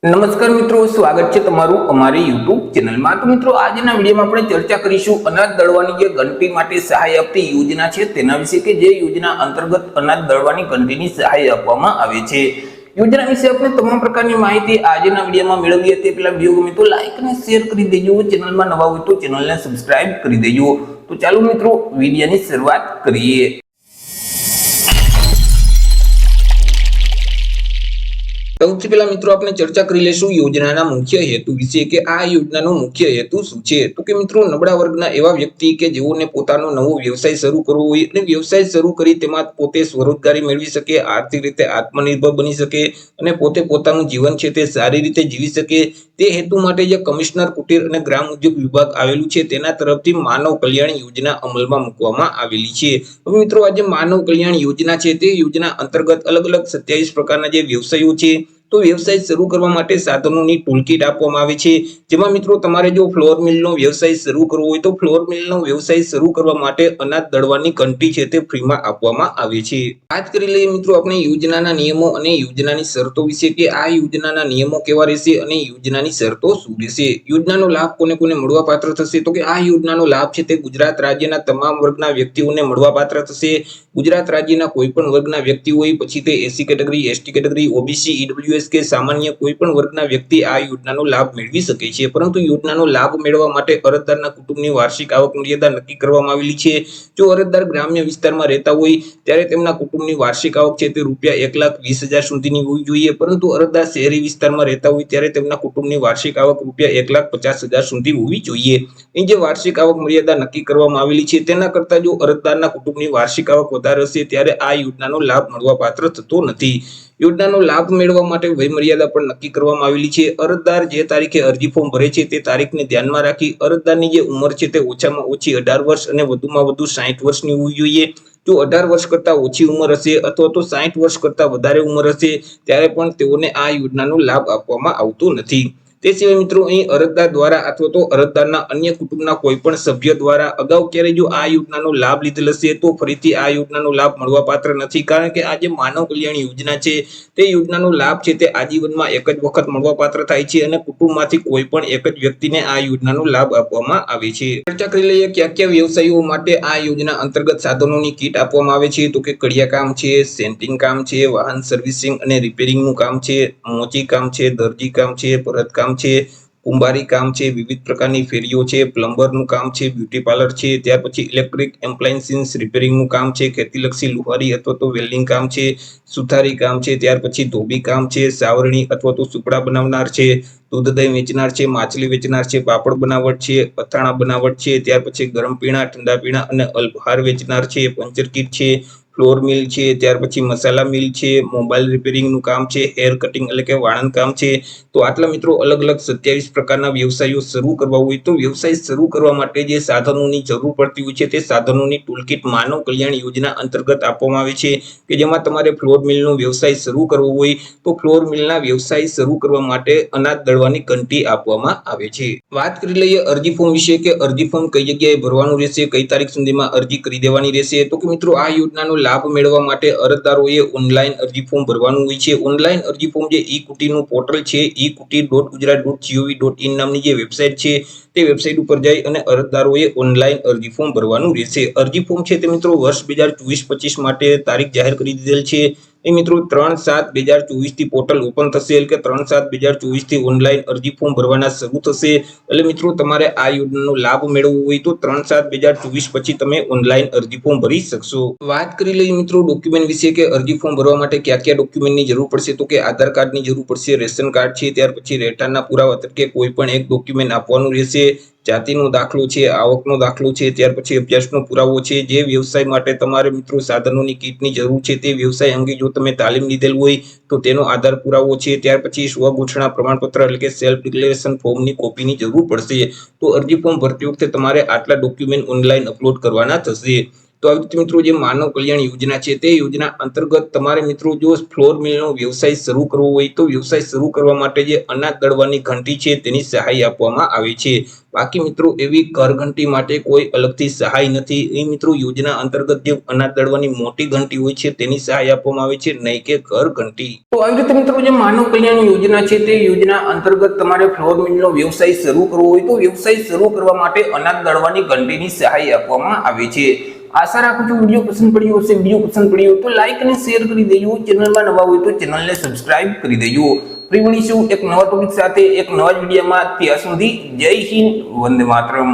નમસ્કાર મિત્રો, સ્વાગત છે તમારું અમારી યુટ્યુબ ચેનલમાં। તો મિત્રો, આજના વિડીયોમાં આપણે ચર્ચા કરીશું અનાજ દળવાની જે ઘંટી માટે સહાય આપતી યોજના છે તેના વિશે, કે જે યોજના અંતર્ગત અનાજ દળવાની ઘંટીની સહાય આપવામાં આવે છે। યોજના વિશે આપણે તમામ પ્રકારની માહિતી આજના વિડીયોમાં મેળવીએ તે પહેલા વિડીયો ગમે તો લાઈક અને શેર કરી દેજો, ચેનલમાં નવા હોય તો ચેનલને સબસ્ક્રાઇબ કરી દેજો। તો ચાલો મિત્રો, વિડીયોની શરૂઆત કરીએ। સૌથી પહેલા મિત્રો આપણે ચર્ચા કરી લેશું યોજનાના મુખ્ય હેતુ વિશે, કે આ યોજનાનો મુખ્ય હેતુ શું છે। તો કે મિત્રો, નબળા વર્ગના એવા વ્યક્તિ કે જેઓને પોતાનો નવો વ્યવસાય શરૂ કરવો હોય અને વ્યવસાય શરૂ કરી તેમાં પોતે સ્વરોજગારી મેળવી શકે, આર્થિક રીતે આત્મનિર્ભર બની શકે અને પોતે પોતાનું જીવન છે તે સારી રીતે જીવી શકે, તે હેતુ માટે જે કમિશનર કુટીર અને ગ્રામ ઉદ્યોગ વિભાગ આવેલું છે તેના તરફથી માનવ કલ્યાણ યોજના અમલમાં મૂકવામાં આવેલી છે। તો મિત્રો, આ જે માનવ કલ્યાણ યોજના છે તે યોજના અંતર્ગત અલગ અલગ 27 પ્રકારના જે વ્યવસાયો છે તો વ્યવસાય શરૂ કરવા માટે સાધનોની ટૂલકીટ આપવામાં આવે છે। જેમાં મિત્રો, તમારે જો ફ્લોર મિલનો વ્યવસાય શરૂ કરવો હોય તો ફ્લોર મિલનો વ્યવસાય શરૂ કરવા માટે અનાજ દળવાની ઘંટી છે તે ફ્રીમાં આપવામાં આવે છે। વાત કરી લઈએ મિત્રો આપણે યોજનાના નિયમો અને યોજનાની શરતો વિશે, કે આ યોજનાના નિયમો કેવા રહેશે અને યોજનાની શરતો શું રહેશે। યોજનાનો લાભ કોને કોને મળવા પાત્ર થશે, તો કે આ યોજનાનો લાભ છે તે ગુજરાત રાજ્યના તમામ વર્ગના વ્યક્તિઓને મળવા પાત્ર થશે। ગુજરાત રાજ્યના કોઈ પણ વર્ગના વ્યક્તિ હોય, પછી તે SC category, ST category, OBC, EWS કે સામાન્ય કોઈ પણ વર્ગના વ્યક્તિ આ યોજનાનો લાભ મેળવી શકે છે। પરંતુ યોજનાનો લાભ મેળવવા માટે અરજદારના કુટુંબની વાર્ષિક આવક મર્યાદા નક્કી કરવામાં આવેલી છે। જો અરજદાર ગ્રામ્ય વિસ્તારમાં રહેતા હોય ત્યારે તેમના કુટુંબની વાર્ષિક આવક છે તે ₹1,20,000 સુધીની હોવી જોઈએ, પરંતુ અરજદાર શહેરી વિસ્તારમાં રહેતા હોય ત્યારે તેમના કુટુંબની વાર્ષિક આવક ₹1,50,000 સુધી હોવી જોઈએ। અહીં જે વાર્ષિક આવક મર્યાદા નક્કી કરવામાં આવેલી છે તેના કરતા જો અરજદારના કુટુંબની વાર્ષિક આવક વધારે હશે ત્યારે આ યોજનાનો લાભ મળવા પાત્ર થતો નથી। યોજનાનો લાભ મેળવવા માટે વયમર્યાદા પણ નક્કી કરવામાં આવેલી છે। અરજદાર જે તારીખે અરજી ફોર્મ ભરે છે તે તારીખને ધ્યાનમાં રાખી અરજદારની જે ઉંમર છે તે ઓછામાં ઓછી 18 વર્ષ અને વધુમાં વધુ 60 વર્ષની હોવી જોઈએ। જો 18 વર્ષ કરતા ઓછી ઉંમર હશે અથવા તો 60 વર્ષ કરતા વધારે ઉંમર હશે ત્યારે પણ તેઓને આ યોજનાનો લાભ આપવામાં આવતો નથી। તે સિવાય મિત્રો, અહીં અરજદાર દ્વારા અથવા તો અરજદારના અન્ય કુટુંબના કોઈ પણ સભ્ય દ્વારા અગાઉ ક્યારે જો આ યોજનાનો લાભ લીધેલ હશે તો ફરીથી આ યોજનાનો લાભ મળવા પાત્ર નથી, કારણ કે આ જે માનવ કલ્યાણ યોજના છે તે યોજનાનો લાભ છે તે આજીવનમાં એક જ વખત મળવા પાત્ર થાય છે અને કુટુંબમાંથી કોઈ પણ એક જ વ્યક્તિને આ યોજનાનો લાભ આપવામાં આવે છે। ચર્ચા કરી લઈએ કયા કયા વ્યવસાયો માટે આ યોજના અંતર્ગત સાધનોની કીટ આપવામાં આવે છે, તો કે કડિયા કામ છે, સેન્ટિંગ કામ છે, વાહન સર્વિસિંગ અને રિપેરિંગનું કામ છે, મોચી કામ છે, દરજી કામ છે, ભરત કામ છે, કુંભારી કામ છે, વિવિધ પ્રકારની ફેરીઓ છે, પ્લમ્બરનું કામ છે, બ્યુટી પાર્લર છે, ત્યાર પછી ઇલેક્ટ્રિક એપ્લાયન્સીસ રિપેરિંગનું કામ છે, ખેતીલક્ષી લુહારી અથવા તો વેલ્ડિંગ કામ છે, સુથારી કામ છે, ત્યાર પછી ધોબી કામ છે, સાવરણી અથવા તો સુપડા બનાવનાર છે, દૂધ દહીં વેચનાર છે, માછલી વેચનાર છે, પાપડ બનાવટ છે, અથાણા બનાવટ છે, ત્યાર પછી ગરમ પીણા, ઠંડા પીણા અને અલ્પાહાર વેચનાર છે, પંચર કીટ છે, ફ્લોર મિલ છે, ત્યાર પછી મસાલા મિલ છે, મોબાઈલ રિપેરિંગનું કામ છે, હેર કટિંગ એટલે કે વાળંદ કામ છે। તો આટલા મિત્રો અલગ અલગ 27 પ્રકારના વ્યવસાયો શરૂ કરવા હોય તો વ્યવસાય શરૂ કરવા માટે જે સાધનોની જરૂર પડતી હોય છે તે સાધનોની ટૂલકીટ માનવ કલ્યાણ યોજના અંતર્ગત આપવામાં આવે છે, કે જેમાં તમારે ફ્લોર મિલનો વ્યવસાય શરૂ કરવો હોય તો ફ્લોર મિલના વ્યવસાય શરૂ કરવા માટે અનાજ દળવાની ઘંટી આપવામાં આવે છે। વાત કરી લઈએ અરજી ફોર્મ વિશે, કે અરજી ફોર્મ કઈ જગ્યાએ ભરવાનું રહેશે, કઈ તારીખ સુધીમાં અરજી કરી દેવાની રહેશે। તો કે મિત્રો, આ યોજનાનો લાભ મેળવવા માટે અરજદારોએ ઓનલાઈન અરજી ફોર્મ ભરવાનું હોય છે। ઓનલાઈન અરજી ફોર્મ જે ઈ કુટીરનું પોર્ટલ છે, ekutir.gujarat.gov.in નામની જે વેબસાઇટ છે તે વેબસાઇટ ઉપર જઈ અને અરજદારોએ ઓનલાઈન અરજી ફોર્મ ભરવાનું રહેશે। અરજી ફોર્મ છે તે મિત્રો વર્ષ 2024-25 માટે તારીખ જાહેર કરી દીધેલ છે। એ મિત્રો 3/7/2024 થી પોર્ટલ ઓપન થશે, એટલે કે 3/7/2024 થી ઓનલાઈન અરજી ફોર્મ ભરવાના શરૂ થશે। એટલે મિત્રો, તમારે આ યોજનાનો લાભ મેળવવો હોય તો 3/7/2024 પછી તમે ઓનલાઈન અરજી ફોર્મ ભરી શકશો। વાત કરી લઈએ મિત્રો ડોક્યુમેન્ટ વિશે, કે અરજી ફોર્મ ભરવા માટે કયા કયા ડોક્યુમેન્ટની જરૂર પડશે, તો કે આધાર કાર્ડની જરૂર પડશે, રેશન કાર્ડ છે, ત્યાર પછી રહેઠાણના પુરાવા તરીકે કોઈ પણ એક ડોક્યુમેન્ટ આપવાનું રહેશે, જાતિનો દાખલો છે, આવકનો દાખલો છે, ત્યાર પછી અભ્યાસનો પુરાવો છે। જે વ્યવસાય માટે તમારે મિત્રો સાધનોની કીટની જરૂર છે તે વ્યવસાય અંગે જો તમે તાલીમ લીધેલ હોય તો તેનો આધાર પુરાવો છે, ત્યાર પછી સ્વઘોષણા પ્રમાણપત્ર એટલે કે સેલ્ફ ડિક્લેરેશન ફોર્મની કોપીની જરૂર પડશે। તો અરજી ફોર્મ ભરતી વખતે તમારે આટલા ડોક્યુમેન્ટ ઓનલાઈન અપલોડ કરવાના થશે। તો આવી રીતે મિત્રો જે માનવ કલ્યાણ યોજના છે તે યોજના અંતર્ગત તમારે મિત્રો જો ફ્લોર મિલનો વ્યવસાય શરૂ કરવો હોય તો વ્યવસાય શરૂ કરવા માટે જે અનાજ દળવાની ઘંટી છે તેની સહાય આપવામાં આવે છે. બાકી મિત્રો એવી ઘર ઘંટી માટે કોઈ અલગથી સહાય નથી. એ મિત્રો યોજના અંતર્ગત જે અનાજ દળવાની મોટી ઘંટી હોય છે તેની સહાય આપવામાં આવે છે, નહીં કે ઘર ઘંટી. તો આવી રીતે મિત્રો જે માનવ કલ્યાણ યોજના છે તે યોજના અંતર્ગત તમારે ફ્લોર મિલનો વ્યવસાય શરૂ કરવો હોય તો વ્યવસાય શરૂ કરવા માટે અનાજ દળવાની ઘંટીની સહાય આપવામાં આવે છે. આશા રાખું છું વિડીયો પસંદ પડ્યો હશે. વિડીયો પસંદ પડ્યો તો લાઈક અને શેર કરી દેજો. ચેનલમાં નવા હોય તો ચેનલને સબસ્ક્રાઇબ કરી દેજો. ફરી મળીશું એક નવા ટોપિક સાથે એક નવા વિડીયોમાં. ત્યાં સુધી જય હિન્દ, વંદે માતરમ.